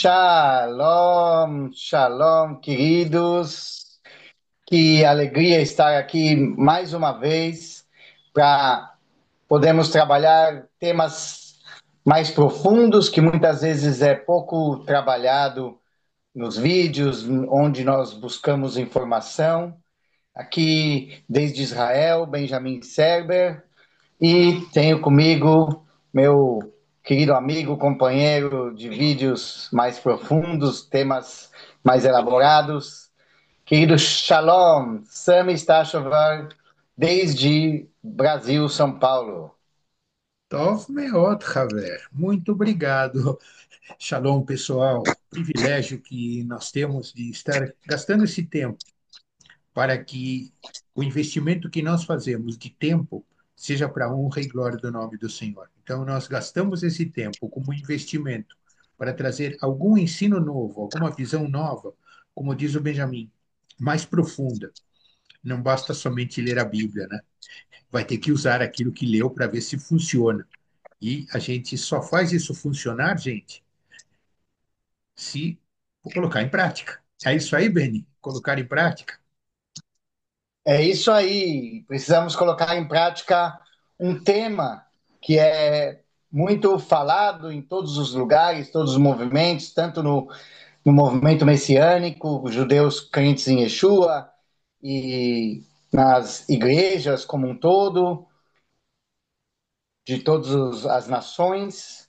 Shalom, shalom, queridos. Que alegria estar aqui mais uma vez para podermos trabalhar temas mais profundos que muitas vezes é pouco trabalhado nos vídeos, onde nós buscamos informação. Aqui desde Israel, Benjamin Serber, e tenho comigo meu querido amigo, companheiro de vídeos mais profundos, temas mais elaborados, querido Shalom, Sami Stachovar, desde Brasil, São Paulo. Tov meot, Haver. Muito obrigado. Shalom, pessoal. Privilégio que nós temos de estar gastando esse tempo para que o investimento que nós fazemos de tempo seja para a honra e glória do nome do Senhor. Então, nós gastamos esse tempo como investimento para trazer algum ensino novo, alguma visão nova, como diz o Benjamin, mais profunda. Não basta somente ler a Bíblia, né? Vai ter que usar aquilo que leu para ver se funciona. E a gente só faz isso funcionar, gente, se for colocar em prática. É isso aí, Berni? Colocar em prática? É isso aí, precisamos colocar em prática um tema que é muito falado em todos os lugares, todos os movimentos, tanto no movimento messiânico, os judeus crentes em Yeshua, e nas igrejas como um todo, de todas as nações,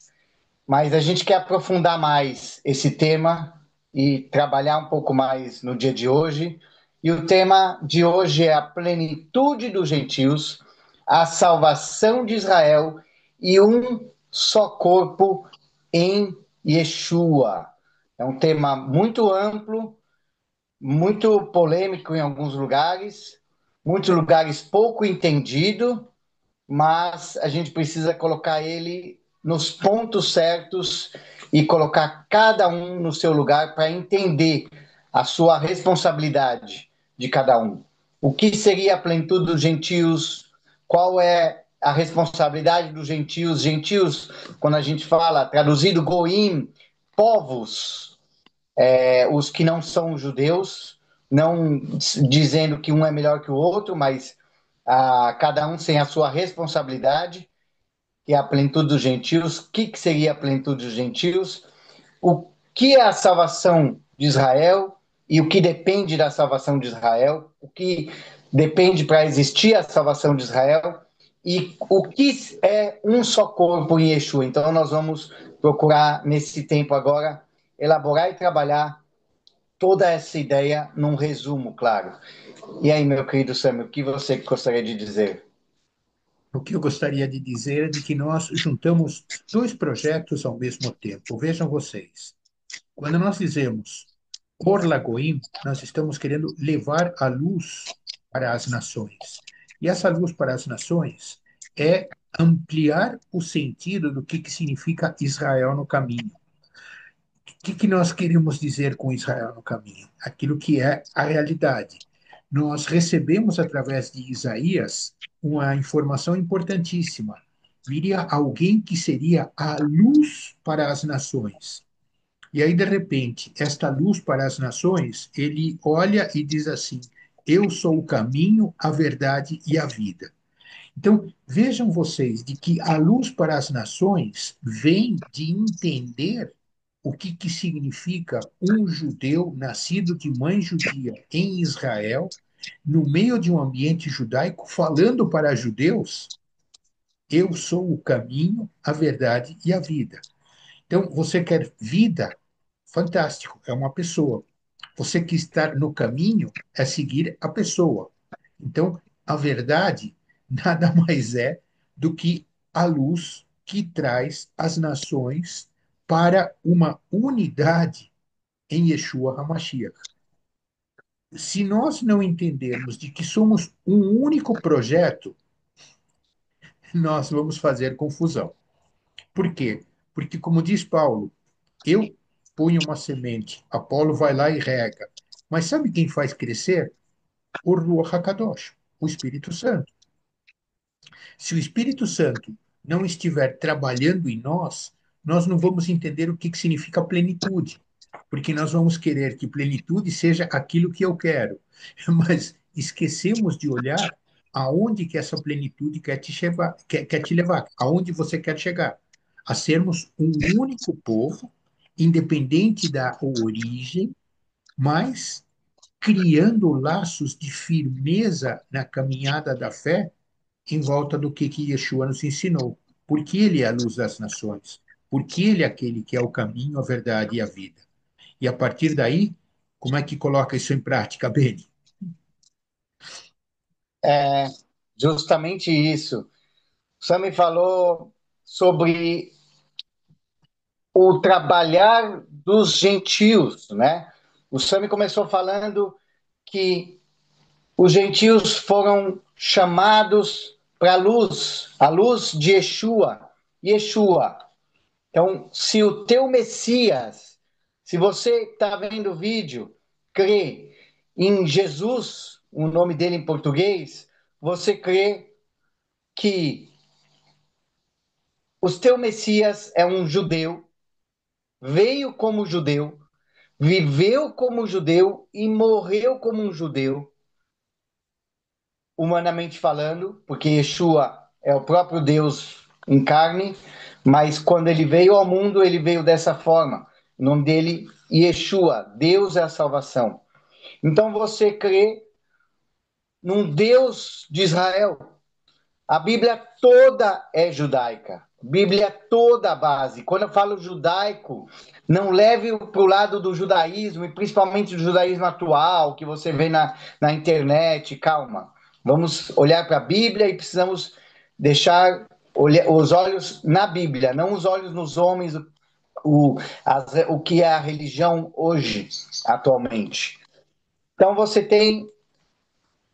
mas a gente quer aprofundar mais esse tema e trabalhar um pouco mais no dia de hoje. E o tema de hoje é a plenitude dos gentios, a salvação de Israel e um só corpo em Yeshua. É um tema muito amplo, muito polêmico em alguns lugares, muitos lugares pouco entendido, mas a gente precisa colocar ele nos pontos certos e colocar cada um no seu lugar para entender a sua responsabilidade de cada um. O que seria a plenitude dos gentios? Qual é a responsabilidade dos gentios? Gentios, quando a gente fala, traduzido goim, povos, os que não são judeus, não dizendo que um é melhor que o outro, mas cada um sem a sua responsabilidade, que é a plenitude dos gentios. O que seria a plenitude dos gentios? O que é a salvação de Israel e o que depende da salvação de Israel? O que depende para existir a salvação de Israel? E o que é um só corpo em Yeshua? Então, nós vamos procurar, nesse tempo agora, elaborar e trabalhar toda essa ideia num resumo, claro. E aí, meu querido Samuel, o que você gostaria de dizer? O que eu gostaria de dizer é de que nós juntamos dois projetos ao mesmo tempo. Vejam vocês, quando nós dizemos Or Lagoim, nós estamos querendo levar a luz para as nações. E essa luz para as nações é ampliar o sentido do que significa Israel no caminho. O que nós queremos dizer com Israel no caminho? Aquilo que é a realidade. Nós recebemos através de Isaías uma informação importantíssima. Viria alguém que seria a luz para as nações. E aí, de repente, esta luz para as nações, ele olha e diz assim: Eu sou o caminho, a verdade e a vida. Então, vejam vocês de que a luz para as nações vem de entender o que significa um judeu nascido de mãe judia em Israel, no meio de um ambiente judaico, falando para judeus: Eu sou o caminho, a verdade e a vida. Então, você quer vida? Fantástico, é uma pessoa. Você que está no caminho é seguir a pessoa. Então, a verdade nada mais é do que a luz que traz as nações para uma unidade em Yeshua HaMashiach. Se nós não entendermos de que somos um único projeto, nós vamos fazer confusão. Por quê? Porque, como diz Paulo, eu ponho uma semente, Apolo vai lá e rega. Mas sabe quem faz crescer? O Ruach HaKadosh, o Espírito Santo. Se o Espírito Santo não estiver trabalhando em nós, nós não vamos entender o que significa plenitude. porque nós vamos querer que plenitude seja aquilo que eu quero, mas esquecemos de olhar aonde que essa plenitude quer te levar, aonde você quer chegar, a sermos um único povo, independente da origem, mas criando laços de firmeza na caminhada da fé em volta do que Yeshua nos ensinou. Porque ele é a luz das nações, porque ele é aquele que é o caminho, a verdade e a vida. E a partir daí, como é que coloca isso em prática, Beni? É justamente isso. Você me falou sobre o trabalhar dos gentios, né? O Sami começou falando que os gentios foram chamados para a luz de Yeshua. Yeshua. Então, se o teu Messias, se você está vendo o vídeo, crê em Jesus, o nome dele em português, você crê que o teu Messias é um judeu, veio como judeu, viveu como judeu e morreu como um judeu, humanamente falando, porque Yeshua é o próprio Deus em carne, mas quando ele veio ao mundo, ele veio dessa forma. O nome dele, Yeshua, Deus é a salvação. Então você crê num Deus de Israel. A Bíblia toda é judaica. Bíblia toda a base. Quando eu falo judaico, não leve para o lado do judaísmo, e principalmente do judaísmo atual, que você vê na internet. Calma. Vamos olhar para a Bíblia e precisamos deixar os olhos na Bíblia, não os olhos nos homens, o que é a religião hoje, atualmente. Então você tem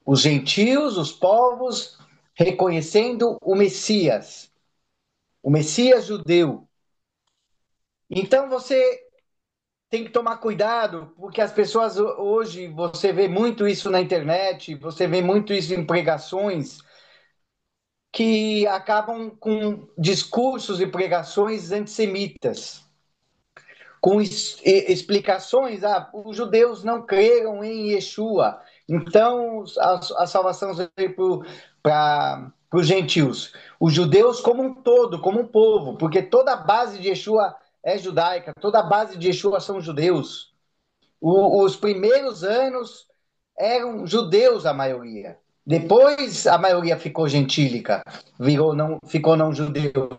os gentios, os povos, reconhecendo o Messias judeu. Então você tem que tomar cuidado, porque as pessoas hoje, você vê muito isso na internet, você vê muito isso em pregações, que acabam com discursos e pregações antissemitas, com explicações, os judeus não creram em Yeshua, então a salvação veio para os gentios. Os judeus como um todo, como um povo, porque toda a base de Yeshua é judaica, toda a base de Yeshua são judeus. Os primeiros anos eram judeus a maioria. Depois a maioria ficou gentílica, ficou não judeu.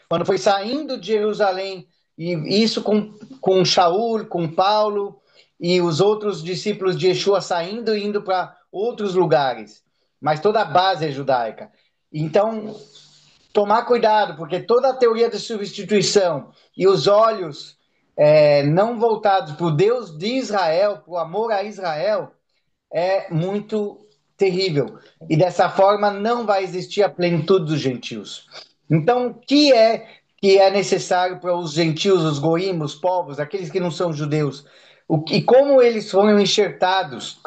Quando foi saindo de Jerusalém, e isso com Shaul, com Paulo e os outros discípulos de Yeshua saindo e indo para outros lugares. Mas toda a base é judaica. Então, tomar cuidado, porque toda a teoria de substituição e os olhos não voltados para o Deus de Israel, para o amor a Israel, é muito terrível. E dessa forma não vai existir a plenitude dos gentios. Então, o que é necessário para os gentios, os goim, os povos, aqueles que não são judeus? E como eles foram enxertados?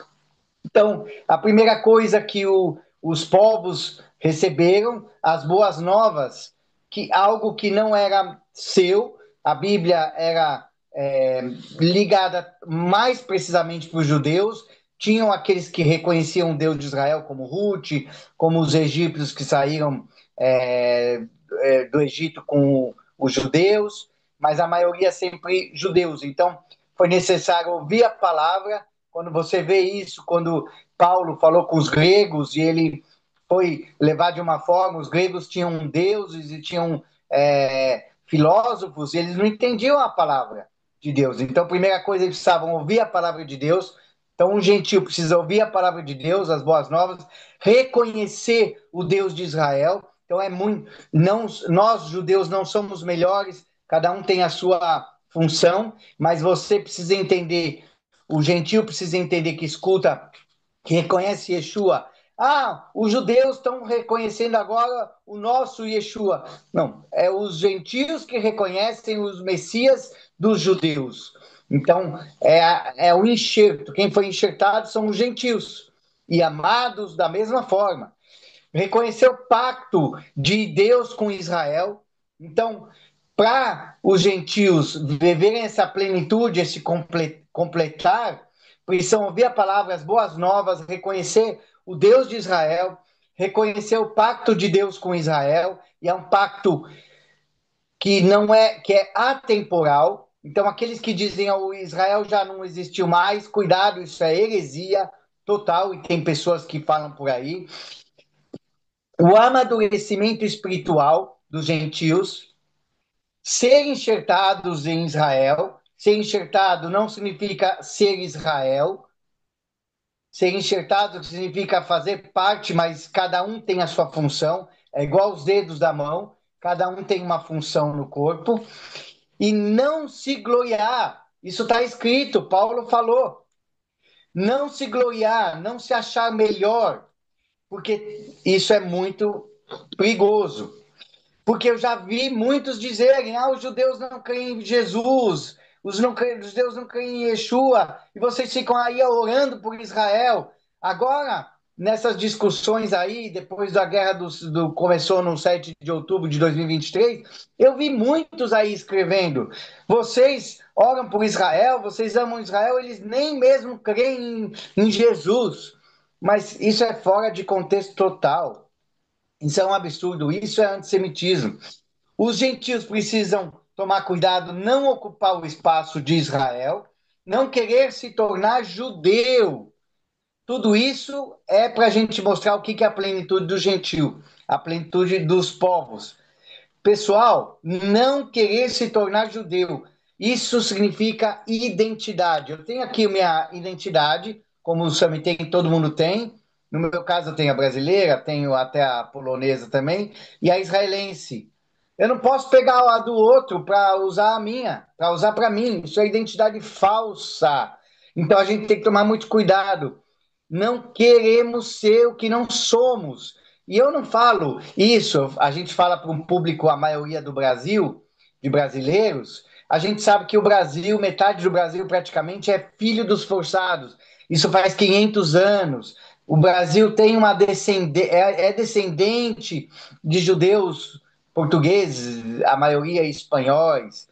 Então, a primeira coisa que os povos receberam, as boas novas, que algo que não era seu, a Bíblia era ligada mais precisamente para os judeus, tinham aqueles que reconheciam o Deus de Israel, como Ruth, como os egípcios que saíram do Egito com os judeus, mas a maioria sempre judeus. Então, foi necessário ouvir a palavra. Quando você vê isso, quando Paulo falou com os gregos e ele foi levar de uma forma, os gregos tinham deuses e tinham filósofos, e eles não entendiam a palavra de Deus. Então, a primeira coisa, eles precisavam ouvir a palavra de Deus. Então, um gentio precisa ouvir a palavra de Deus, as boas novas, reconhecer o Deus de Israel. Então, é muito. Não, nós, judeus, não somos melhores, cada um tem a sua função, mas você precisa entender, o gentio precisa entender que escuta, que reconhece Yeshua. Os judeus estão reconhecendo agora o nosso Yeshua. Não, é os gentios que reconhecem os Messias dos judeus. Então, é o enxerto. Quem foi enxertado são os gentios. E amados da mesma forma. Reconhecer o pacto de Deus com Israel. Então, Para os gentios viverem essa plenitude, esse completar, precisam ouvir a palavra, as boas novas, reconhecer o Deus de Israel, reconhecer o pacto de Deus com Israel, e é um pacto que é atemporal. Então, aqueles que dizem o Israel já não existiu mais, cuidado, isso é heresia total, e tem pessoas que falam por aí. O amadurecimento espiritual dos gentios, ser enxertados em Israel. Ser enxertado não significa ser Israel. Ser enxertado significa fazer parte, mas cada um tem a sua função. É igual os dedos da mão, cada um tem uma função no corpo. E não se gloriar. Isso está escrito, Paulo falou. Não se gloriar, não se achar melhor, porque isso é muito perigoso. Porque eu já vi muitos dizerem: os judeus não creem em Jesus, os judeus não creem em Yeshua, e vocês ficam aí orando por Israel. Agora, nessas discussões aí, depois da guerra começou no 7 de outubro de 2023, eu vi muitos aí escrevendo: vocês oram por Israel, vocês amam Israel, eles nem mesmo creem em Jesus. Mas isso é fora de contexto total. Isso é um absurdo, isso é antissemitismo. Os gentios precisam tomar cuidado, não ocupar o espaço de Israel, não querer se tornar judeu. Tudo isso é para a gente mostrar o que é a plenitude do gentio, a plenitude dos povos. Pessoal, não querer se tornar judeu, isso significa identidade. Eu tenho aqui minha identidade, como o Sami tem, todo mundo tem. No meu caso, eu tenho a brasileira, tenho até a polonesa também, e a israelense. Eu não posso pegar a do outro para usar a minha, para usar para mim. Isso é identidade falsa. Então a gente tem que tomar muito cuidado. Não queremos ser o que não somos. E eu não falo isso, a gente fala para um público, a maioria do Brasil, de brasileiros, a gente sabe que o Brasil, metade do Brasil praticamente é filho dos forçados. Isso faz 500 anos. O Brasil tem uma é descendente de judeus portugueses, a maioria espanhóis.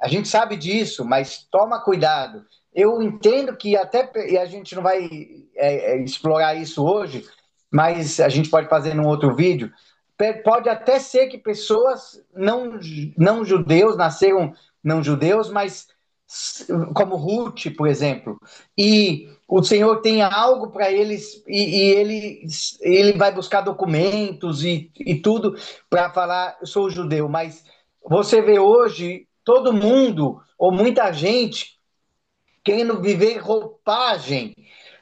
A gente sabe disso, mas toma cuidado. Eu entendo que até e a gente não vai explorar isso hoje, mas a gente pode fazer num outro vídeo. Pode até ser que pessoas não judeus nasceram não judeus, mas como Ruth, por exemplo, e o Senhor tem algo para eles ele vai buscar documentos e tudo para falar eu sou judeu, mas você vê hoje todo mundo, ou muita gente, querendo viver roupagem.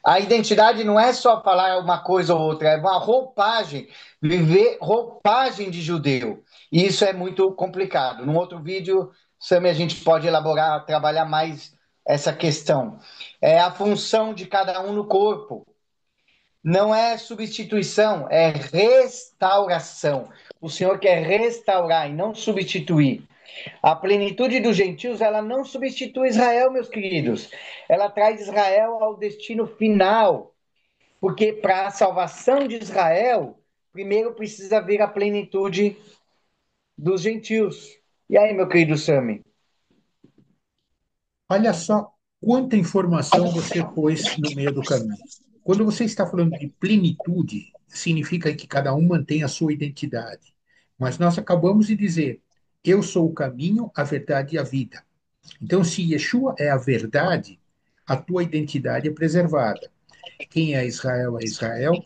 A identidade não é só falar uma coisa ou outra, é uma roupagem, viver roupagem de judeu. E isso é muito complicado. Num outro vídeo, Sami, a gente pode elaborar, trabalhar mais essa questão. É a função de cada um no corpo. Não é substituição, é restauração. O Senhor quer restaurar e não substituir. A plenitude dos gentios, ela não substitui Israel, meus queridos. Ela traz Israel ao destino final. Porque para a salvação de Israel, primeiro precisa vir a plenitude dos gentios. E aí, meu querido Sami? Olha só quanta informação você pôs no meio do caminho. Quando você está falando de plenitude, significa que cada um mantém a sua identidade. Mas nós acabamos de dizer: eu sou o caminho, a verdade e a vida. Então, se Yeshua é a verdade, a tua identidade é preservada. Quem é Israel,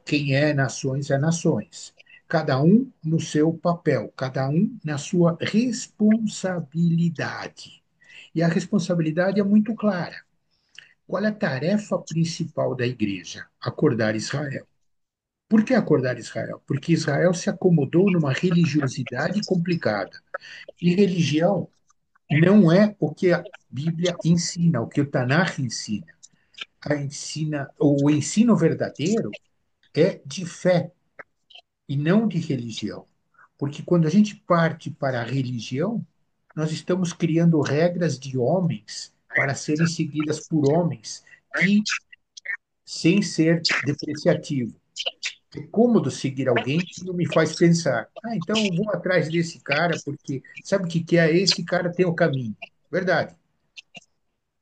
quem é nações é nações. Cada um no seu papel, cada um na sua responsabilidade. E a responsabilidade é muito clara. Qual é a tarefa principal da igreja? Acordar Israel. Por que acordar Israel? Porque Israel se acomodou numa religiosidade complicada. E religião não é o que a Bíblia ensina, o que o Tanakh ensina. O ensino verdadeiro é de fé e não de religião. Porque quando a gente parte para a religião, nós estamos criando regras de homens para serem seguidas por homens que, sem ser depreciativo, É cômodo seguir alguém que não me faz pensar. Ah, então eu vou atrás desse cara porque sabe o que que é? Esse cara tem o caminho. Verdade.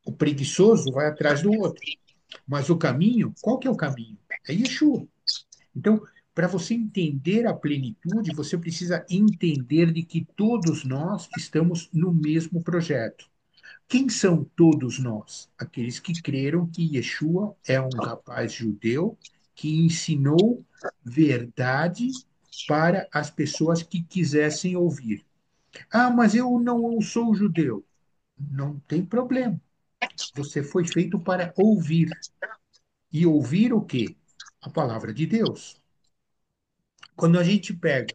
O preguiçoso vai atrás do outro. Mas o caminho, qual que é o caminho? É Yeshua. Então, para você entender a plenitude, você precisa entender de que todos nós estamos no mesmo projeto. Quem são todos nós? Aqueles que creram que Yeshua é um rapaz judeu que ensinou verdade para as pessoas que quisessem ouvir. Ah, mas eu não sou judeu. Não tem problema. Você foi feito para ouvir. E ouvir o quê? A palavra de Deus. Quando a gente pega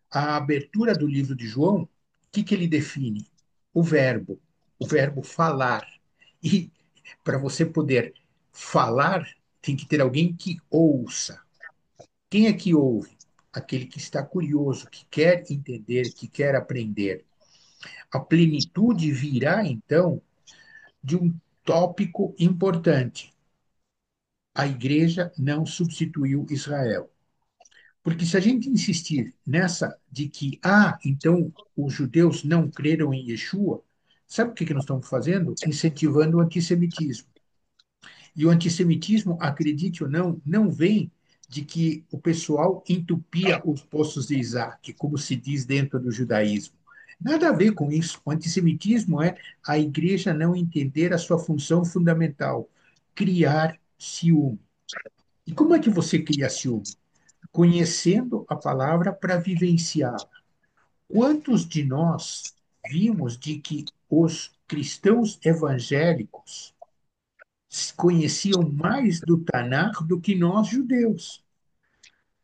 a abertura do livro de João, o que que ele define? O verbo falar. E para você poder falar, tem que ter alguém que ouça. Quem é que ouve? Aquele que está curioso, que quer entender, que quer aprender. A plenitude virá, então, de um tópico importante. A igreja não substituiu Israel. Porque se a gente insistir nessa de que, então os judeus não creram em Yeshua, sabe o que que nós estamos fazendo? Incentivando o antissemitismo. E o antissemitismo, acredite ou não, não vem de que o pessoal entupia os poços de Isaac, como se diz dentro do judaísmo. Nada a ver com isso. O antissemitismo é a igreja não entender a sua função fundamental, criar ciúme. E como é que você cria ciúme? Conhecendo a palavra para vivenciá-la. Quantos de nós vimos de que os cristãos evangélicos conheciam mais do Tanar do que nós judeus?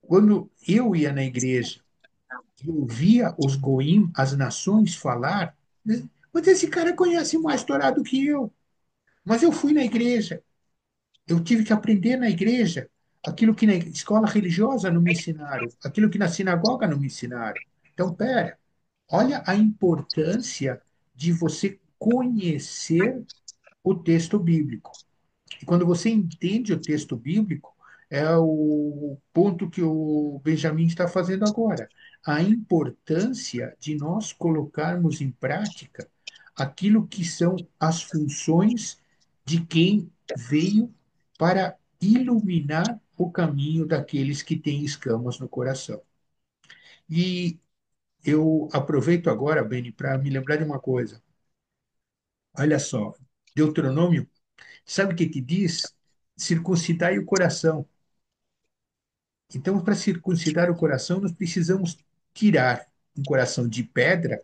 Quando eu ia na igreja, eu via os goim, as nações falar, né? Mas esse cara conhece mais Torá do que eu. Mas eu fui na igreja, eu tive que aprender na igreja aquilo que na escola religiosa não me ensinaram, aquilo que na sinagoga não me ensinaram. Então, pera, olha a importância de você conhecer o texto bíblico. E quando você entende o texto bíblico, é o ponto que o Benjamin está fazendo agora. A importância de nós colocarmos em prática aquilo que são as funções de quem veio para iluminar o caminho daqueles que têm escamas no coração. E eu aproveito agora, Beni, para me lembrar de uma coisa. Olha só, Deuteronômio, sabe o que que diz? Circuncidai o coração. Então, para circuncidar o coração, nós precisamos tirar um coração de pedra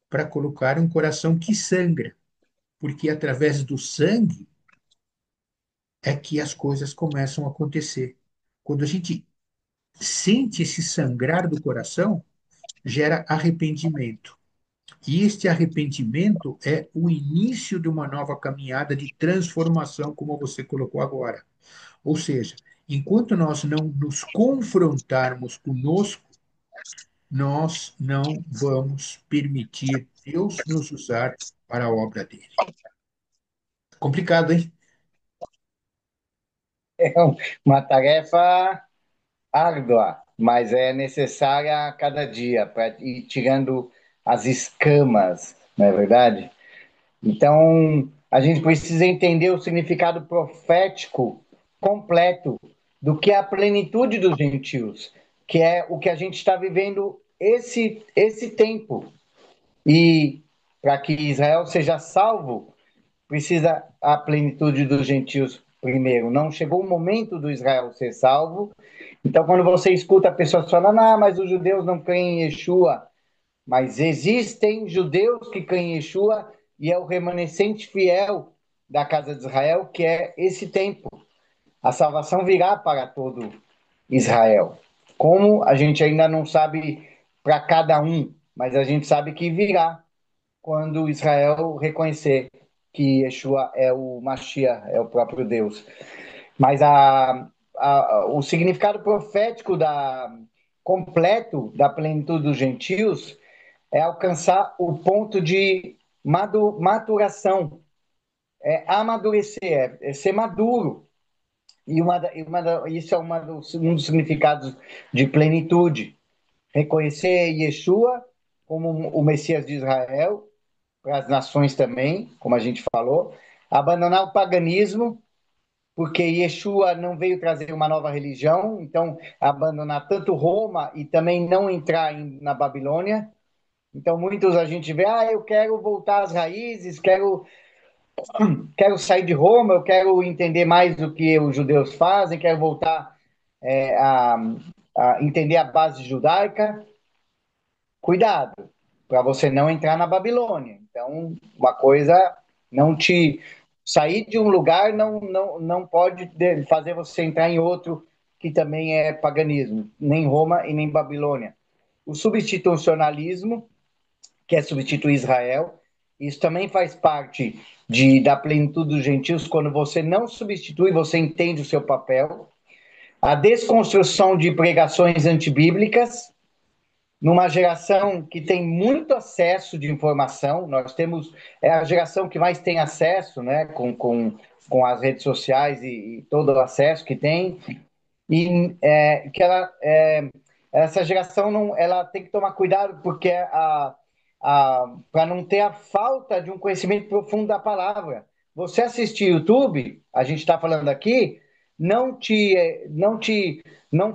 para colocar um coração que sangra, porque através do sangue é que as coisas começam a acontecer. Quando a gente sente esse sangrar do coração, gera arrependimento. E este arrependimento é o início de uma nova caminhada de transformação, como você colocou agora. Ou seja, enquanto nós não nos confrontarmos conosco, nós não vamos permitir Deus nos usar para a obra dele. Complicado, hein? É uma tarefa árdua, mas é necessária a cada dia para ir tirando as escamas, não é verdade? Então, a gente precisa entender o significado profético completo do que é a plenitude dos gentios, que é o que a gente está vivendo esse tempo. E para que Israel seja salvo, precisa a plenitude dos gentios primeiro. Não chegou o momento do Israel ser salvo. Então, quando você escuta pessoas falando, mas os judeus não creem em Yeshua, mas existem judeus que creem em Yeshua e é o remanescente fiel da casa de Israel, que é esse tempo. A salvação virá para todo Israel. Como a gente ainda não sabe para cada um, mas a gente sabe que virá quando Israel reconhecer que Yeshua é o Mashiach, é o próprio Deus. Mas o significado profético completo da plenitude dos gentios é alcançar o ponto de maturação, é amadurecer, é ser maduro. Isso é um dos significados de plenitude. Reconhecer Yeshua como o Messias de Israel, para as nações também, como a gente falou. Abandonar o paganismo, porque Yeshua não veio trazer uma nova religião, então abandonar tanto Roma e também não entrar na Babilônia. Então muitos a gente vê, eu quero voltar às raízes, quero sair de Roma, eu quero entender mais do que os judeus fazem, quero voltar é, a, a entender a base judaica. Cuidado, para você não entrar na Babilônia. Então, uma coisa não te sair de um lugar não pode fazer você entrar em outro que também é paganismo, nem Roma e nem Babilônia. O substitucionalismo, que é substituir Israel, isso também faz parte da plenitude dos gentios, quando você não substitui, você entende o seu papel. A desconstrução de pregações antibíblicas, numa geração que tem muito acesso de informação, nós temos, é a geração que mais tem acesso, né, com as redes sociais e todo o acesso que tem, e essa geração não, ela tem que tomar cuidado porque para não ter a falta de um conhecimento profundo da palavra. Você assistir YouTube, a gente está falando aqui, não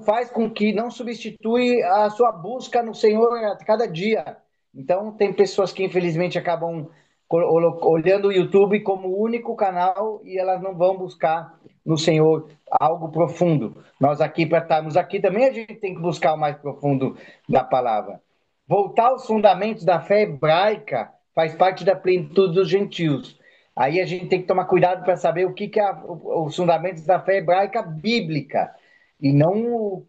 faz com que não substitui a sua busca no Senhor a cada dia. Então tem pessoas que infelizmente acabam olhando o YouTube como o único canal e elas não vão buscar no Senhor algo profundo. Nós aqui, para estarmos aqui, também a gente tem que buscar o mais profundo da palavra. Voltar aos fundamentos da fé hebraica faz parte da plenitude dos gentios. Aí a gente tem que tomar cuidado para saber o que é os fundamentos da fé hebraica bíblica, e não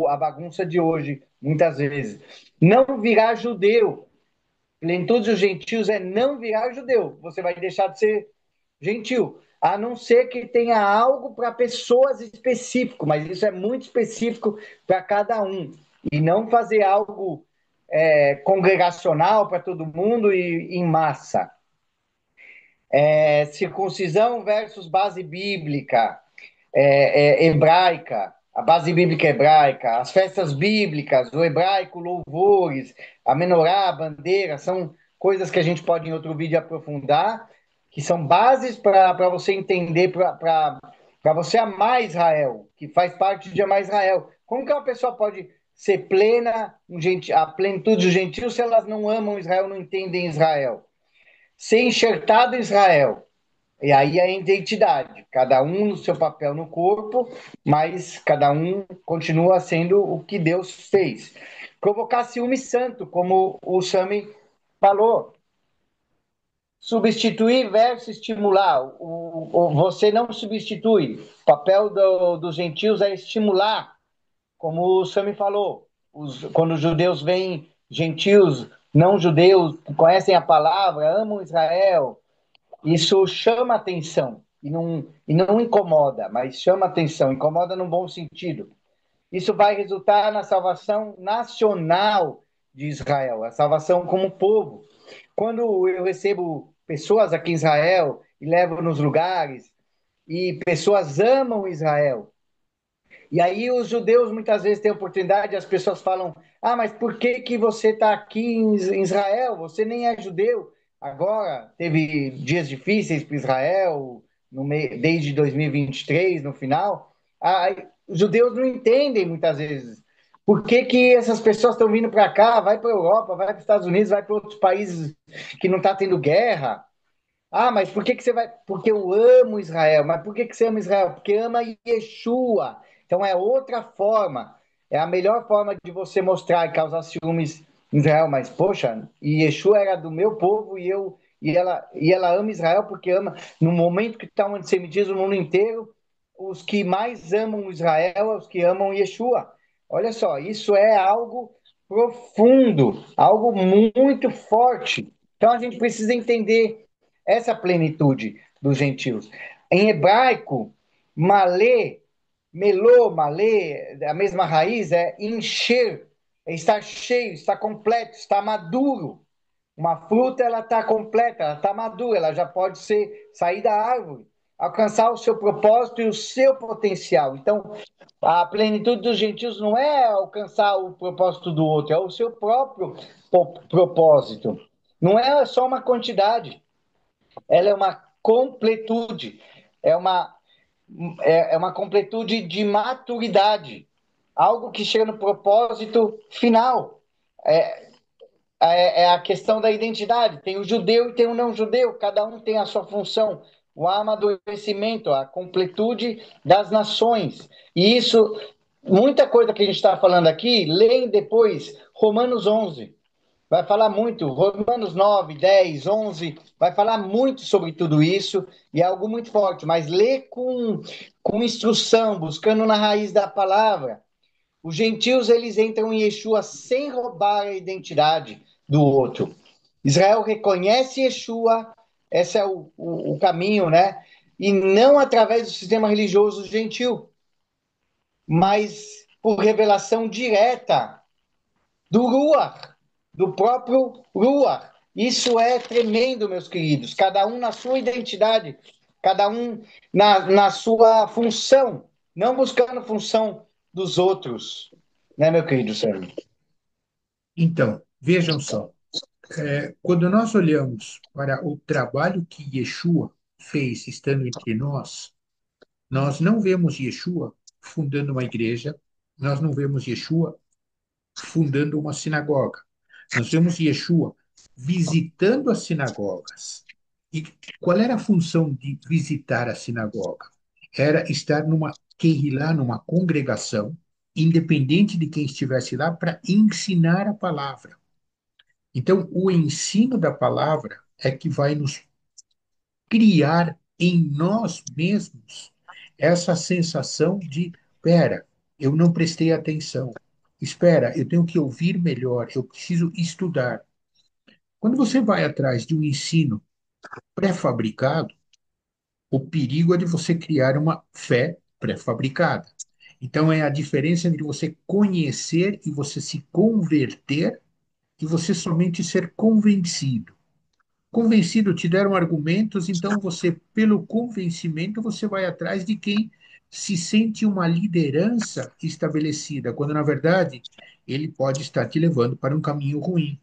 a bagunça de hoje, muitas vezes. Não virar judeu. Plenitude dos gentios é não virar judeu. Você vai deixar de ser gentil, a não ser que tenha algo para pessoas específico, mas isso é muito específico para cada um. E não fazer algo congregacional para todo mundo e em massa. Circuncisão versus base bíblica hebraica, a base bíblica hebraica, as festas bíblicas, o hebraico, louvores, a menorá, a bandeira, são coisas que a gente pode em outro vídeo aprofundar, que são bases para você entender, para você amar Israel, que faz parte de amar Israel. Como que uma pessoa pode ser plena, a plenitude dos gentios, se elas não amam Israel, não entendem Israel? Ser enxertado em Israel, e aí a identidade, cada um no seu papel no corpo, mas cada um continua sendo o que Deus fez. Provocar ciúme santo, como o Sami falou. Substituir versus estimular. Você não substitui. O papel dos gentios é estimular, como o Sami falou. Quando os judeus veem gentios, não judeus, que conhecem a palavra, amam Israel, isso chama atenção e não incomoda, mas chama atenção, incomoda no bom sentido. Isso vai resultar na salvação nacional de Israel, a salvação como povo. Quando eu recebo pessoas aqui em Israel e levo nos lugares e pessoas amam Israel, e aí os judeus muitas vezes têm oportunidade, as pessoas falam: mas por que que você está aqui em Israel? Você nem é judeu. Agora teve dias difíceis para Israel desde 2023, no final. Os judeus não entendem muitas vezes por que que essas pessoas estão vindo para cá, vai para a Europa, vai para os Estados Unidos, vai para outros países que não está tendo guerra. Mas por que que você vai? Porque eu amo Israel. Mas por que que você ama Israel? Porque ama Yeshua. Então é outra forma. É a melhor forma de você mostrar e causar ciúmes em Israel. Mas, poxa, Yeshua era do meu povo e ela ama Israel porque ama. No momento que está um antissemitismo no mundo inteiro, os que mais amam Israel são os que amam Yeshua. Olha só, isso é algo profundo, algo muito forte. Então a gente precisa entender essa plenitude dos gentios. Em hebraico, malê, melô, malê, a mesma raiz é encher, é estar cheio, estar completo, estar maduro. Uma fruta, ela está completa, ela está madura, ela já pode sair da árvore. alcançar o seu propósito e o seu potencial. Então, a plenitude dos gentios não é alcançar o propósito do outro, é o seu próprio propósito. Não é só uma quantidade, ela é uma completude, é uma, é uma completude de maturidade, algo que chega no propósito final. É, é a questão da identidade. Tem o judeu e tem o não judeu, cada um tem a sua função. O amadurecimento, a completude das nações. E isso, muita coisa que a gente está falando aqui, leem depois Romanos 11. Vai falar muito, Romanos 9, 10, 11, vai falar muito sobre tudo isso, e é algo muito forte, mas lê com instrução, buscando na raiz da palavra. Os gentios, eles entram em Yeshua sem roubar a identidade do outro. Israel reconhece Yeshua, esse é o caminho, né? E não através do sistema religioso gentil, mas por revelação direta do Ruach, do próprio Ruach. Isso é tremendo, meus queridos. Cada um na sua identidade, cada um na sua função, não buscando função dos outros. Né, meu querido Sérgio? Então, vejam só, quando nós olhamos para o trabalho que Yeshua fez estando entre nós, nós não vemos Yeshua fundando uma igreja, nós não vemos Yeshua fundando uma sinagoga. Nós vemos Yeshua visitando as sinagogas. E qual era a função de visitar a sinagoga? Era estar numa Kehilá, numa congregação, independente de quem estivesse lá, para ensinar a palavra. Então, o ensino da palavra é que vai nos criar em nós mesmos essa sensação de, espera, eu não prestei atenção. Espera, eu tenho que ouvir melhor, eu preciso estudar. Quando você vai atrás de um ensino pré-fabricado, o perigo é de você criar uma fé pré-fabricada. Então, é a diferença entre você conhecer e você se converter e você somente ser convencido. Convencido, te deram argumentos, então você, pelo convencimento, você vai atrás de quem se sente uma liderança estabelecida, quando na verdade ele pode estar te levando para um caminho ruim.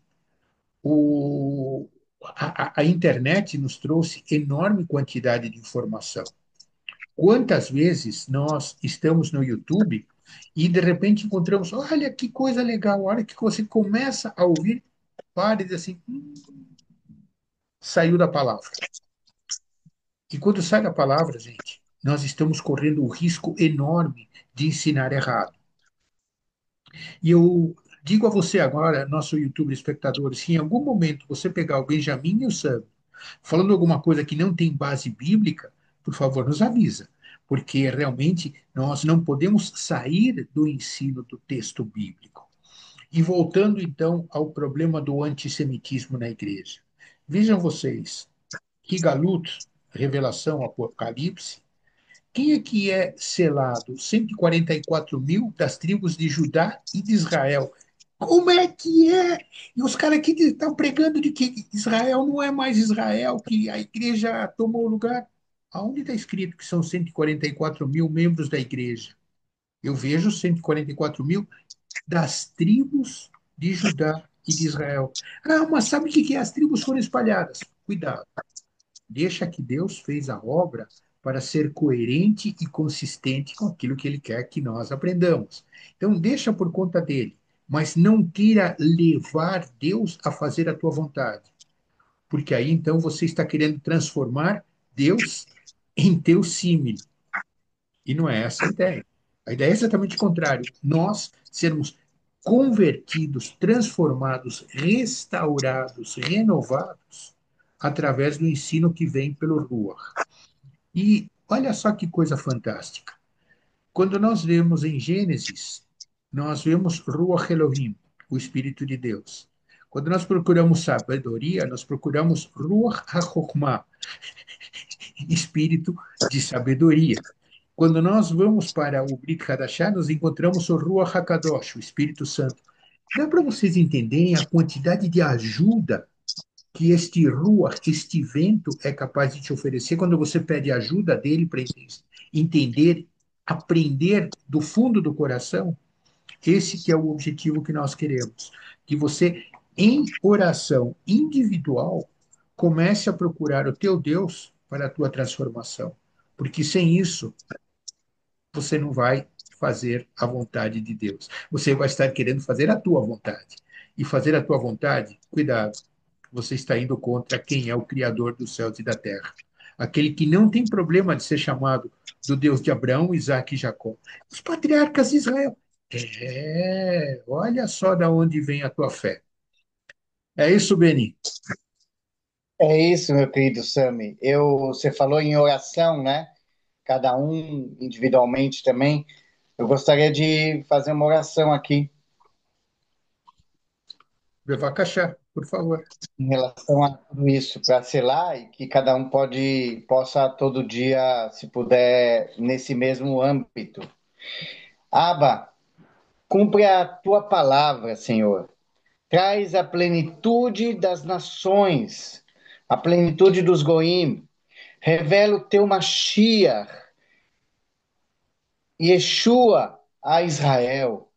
A internet nos trouxe enorme quantidade de informação. Quantas vezes nós estamos no YouTube e de repente encontramos, olha que coisa legal, olha que você começa a ouvir, para e diz assim, saiu da palavra. E quando sai da palavra, gente, nós estamos correndo o risco enorme de ensinar errado. E eu digo a você agora, nosso YouTube espectador, se em algum momento você pegar o Benjamin e o Sam falando alguma coisa que não tem base bíblica, por favor, nos avisa, porque realmente nós não podemos sair do ensino do texto bíblico. E voltando então ao problema do antissemitismo na igreja. Vejam vocês, que Galut, Revelação, Apocalipse, quem é que é selado? 144 mil das tribos de Judá e de Israel. Como é que é? E os caras aqui estão pregando de que Israel não é mais Israel, que a igreja tomou o lugar. Aonde está escrito que são 144 mil membros da igreja? Eu vejo 144 mil das tribos de Judá e de Israel. Ah, mas sabe o que é? As tribos foram espalhadas. Cuidado. Deixa que Deus fez a obra para ser coerente e consistente com aquilo que Ele quer que nós aprendamos. Então, deixa por conta dele, mas não queira levar Deus a fazer a tua vontade, porque aí então você está querendo transformar Deus em teu símile, e não é essa a ideia. A ideia é exatamente o contrário. Nós sermos convertidos, transformados, restaurados, renovados através do ensino que vem pelo Ruach. E olha só que coisa fantástica. Quando nós lemos em Gênesis, nós vemos Ruach Elohim, o Espírito de Deus. Quando nós procuramos sabedoria, nós procuramos Ruach HaChokmah, Espírito de sabedoria. Quando nós vamos para o Brit Hadashah, nós encontramos o Ruach HaKadosh, o Espírito Santo. Dá para vocês entenderem a quantidade de ajuda que este ruach, este vento é capaz de te oferecer quando você pede ajuda dele para entender, aprender do fundo do coração. Esse que é o objetivo que nós queremos, que você em oração individual comece a procurar o teu Deus para a tua transformação, porque sem isso você não vai fazer a vontade de Deus. Você vai estar querendo fazer a tua vontade. E fazer a tua vontade, cuidado, você está indo contra quem é o Criador dos céus e da terra. Aquele que não tem problema de ser chamado do Deus de Abraão, Isaac e Jacó. Os patriarcas de Israel. Olha só da onde vem a tua fé. É isso, Beni. É isso, meu querido Sami. Você falou em oração, né? Cada um individualmente também. Eu gostaria de fazer uma oração aqui Bevacachá, por favor. em relação a tudo isso, para selar e que cada um possa todo dia, se puder, nesse mesmo âmbito. Aba, cumpre a tua palavra, Senhor. Traz a plenitude das nações, a plenitude dos goim. Revela o teu Mashiach, Yeshua, a Israel.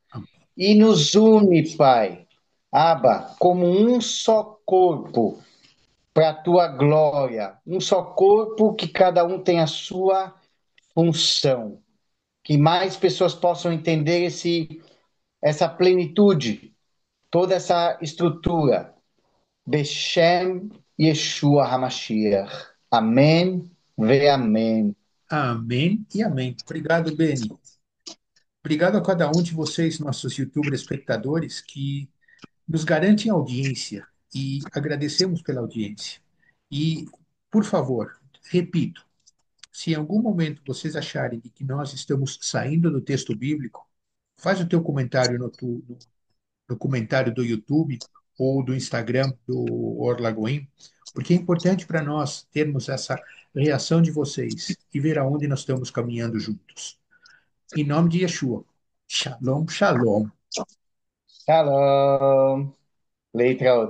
E nos une, Pai, Aba, como um só corpo, para a tua glória. Um só corpo que cada um tem a sua função. Que mais pessoas possam entender essa plenitude, toda essa estrutura. Beshem Yeshua HaMashiach. Amém, ve amém. Amém e amém. Obrigado, Beni. Obrigado a cada um de vocês, nossos YouTube espectadores, que nos garantem audiência e agradecemos pela audiência. E, por favor, repito, se em algum momento vocês acharem de que nós estamos saindo do texto bíblico, faz o teu comentário no comentário do YouTube ou do Instagram do Orlagoim, porque é importante para nós termos essa reação de vocês e ver aonde nós estamos caminhando juntos. Em nome de Yeshua. Shalom, shalom. Shalom. Letra